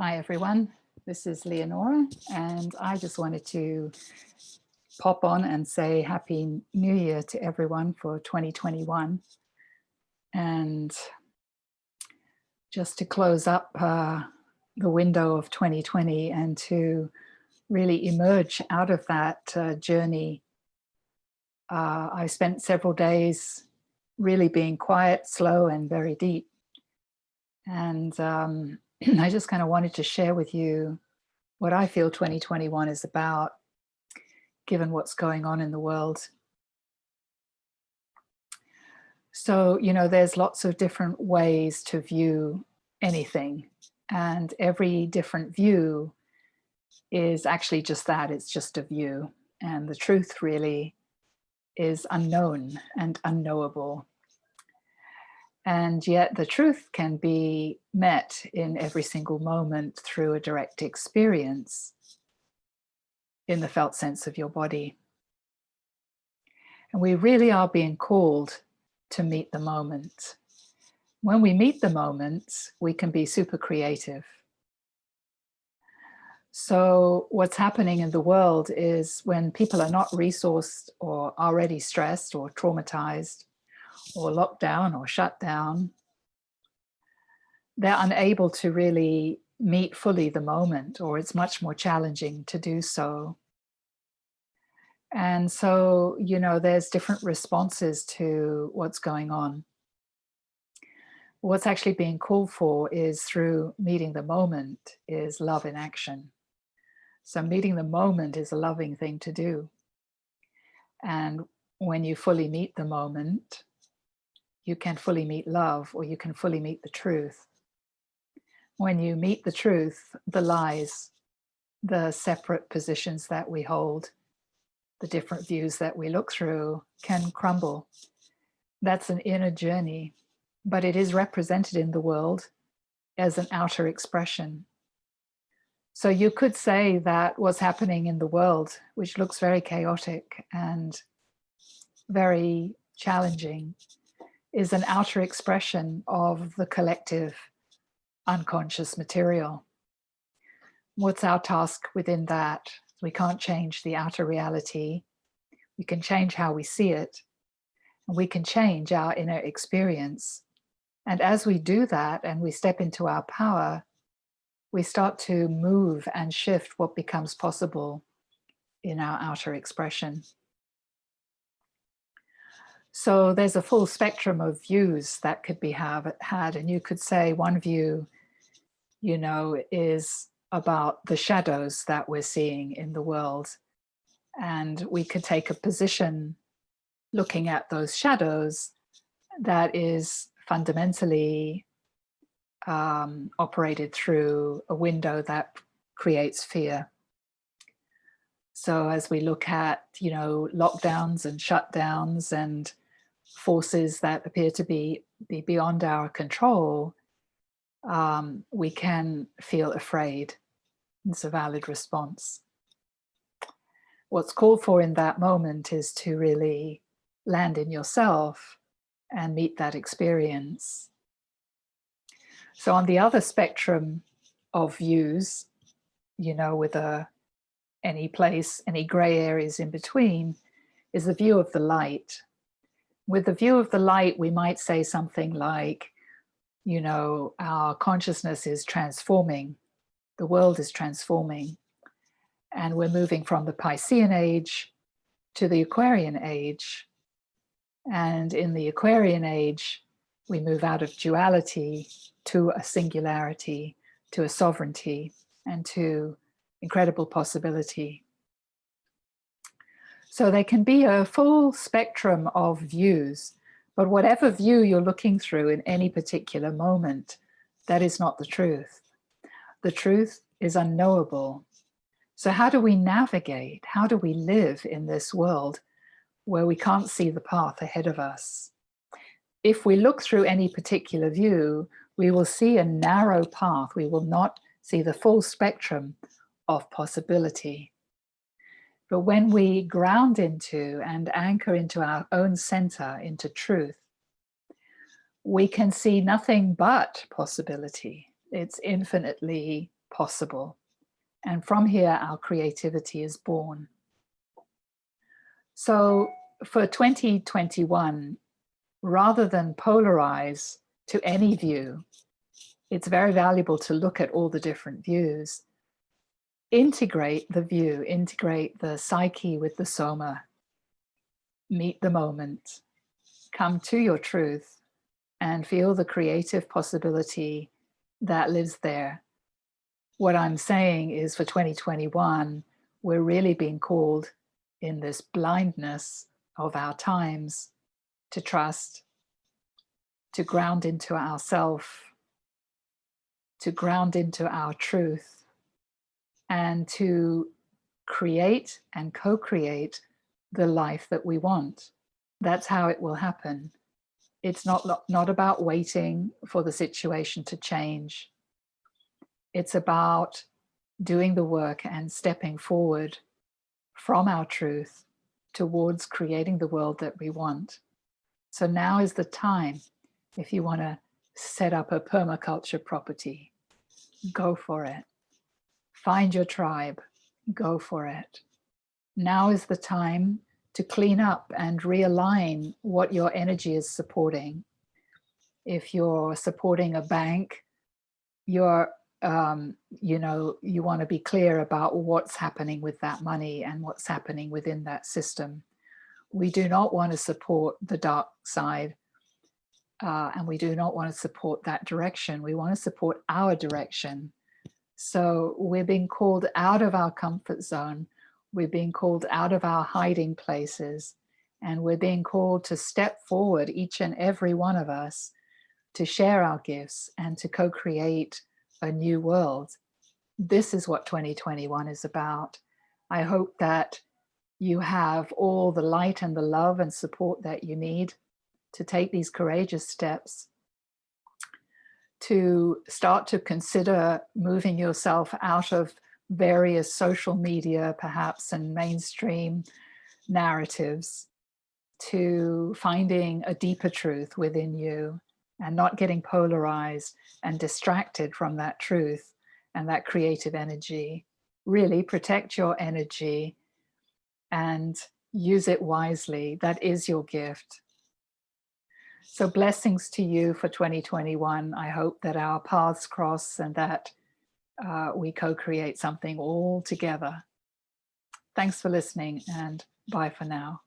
Hi everyone, this is Leonora, and I just wanted to pop on and say Happy New Year to everyone for 2021. And just to close up the window of 2020 and to really emerge out of that journey. I spent several days really being quiet, slow, and very deep. And I just kind of wanted to share with you what I feel 2021 is about, given what's going on in the world. So, there's lots of different ways to view anything, and every different view is actually just that, it's just a view. And the truth really is unknown and unknowable. And yet the truth can be met in every single moment through a direct experience in the felt sense of your body. And we really are being called to meet the moment. When we meet the moment, we can be super creative. So what's happening in the world is when people are not resourced or already stressed or traumatized or locked down or shut down, they're unable to really meet fully the moment, or it's much more challenging to do so. And so, there's different responses to what's going on. What's actually being called for is through meeting the moment is love in action. So meeting the moment is a loving thing to do. And when you fully meet the moment, you can fully meet love, or you can fully meet the truth. When you meet the truth, the lies, the separate positions that we hold, the different views that we look through can crumble. That's an inner journey, but it is represented in the world as an outer expression. So you could say that what's happening in the world, which looks very chaotic and very challenging, is an outer expression of the collective unconscious material. What's our task within that? We can't change the outer reality. We can change how we see it. And we can change our inner experience. And as we do that and we step into our power, we start to move and shift what becomes possible in our outer expression. So there's a full spectrum of views that could be had. And you could say one view, is about the shadows that we're seeing in the world. And we could take a position looking at those shadows that is fundamentally operated through a window that creates fear. So as we look at, lockdowns and shutdowns and forces that appear to be beyond our control, we can feel afraid. It's a valid response. What's called for in that moment is to really land in yourself and meet that experience. So on the other spectrum of views, with any place, any gray areas in between, is the view of the light. With the view of the light, we might say something like, our consciousness is transforming, the world is transforming, and we're moving from the Piscean age to the Aquarian age. And in the Aquarian age, we move out of duality to a singularity, to a sovereignty, and to incredible possibility. So there can be a full spectrum of views, but whatever view you're looking through in any particular moment, that is not the truth. The truth is unknowable. So how do we navigate? How do we live in this world where we can't see the path ahead of us? If we look through any particular view, we will see a narrow path. We will not see the full spectrum of possibility. But when we ground into and anchor into our own center, into truth, we can see nothing but possibility. It's infinitely possible. And from here, our creativity is born. So for 2021, rather than polarize to any view, it's very valuable to look at all the different views. Integrate the view, integrate the psyche with the soma, meet the moment, come to your truth, and feel the creative possibility that lives there. What I'm saying is for 2021, we're really being called in this blindness of our times to trust, to ground into ourself, to ground into our truth, and to create and co-create the life that we want. That's how it will happen. It's not about waiting for the situation to change. It's about doing the work and stepping forward from our truth towards creating the world that we want. So now is the time. If you want to set up a permaculture property, go for it. Find your tribe, go for it. Now is the time to clean up and realign what your energy is supporting. If you're supporting a bank, you're you want to be clear about what's happening with that money and what's happening within that system. We do not want to support the dark side, and we do not want to support that direction. We want to support our direction. So we're being called out of our comfort zone. We're being called out of our hiding places, and we're being called to step forward, each and every one of us, to share our gifts and to co-create a new world. This is what 2021 is about. I hope that you have all the light and the love and support that you need to take these courageous steps, to start to consider moving yourself out of various social media, perhaps, and mainstream narratives, to finding a deeper truth within you and not getting polarized and distracted from that truth and that creative energy. Really protect your energy and use it wisely. That is your gift. So blessings to you for 2021. I hope that our paths cross and that we co-create something all together. Thanks for listening, and bye for now.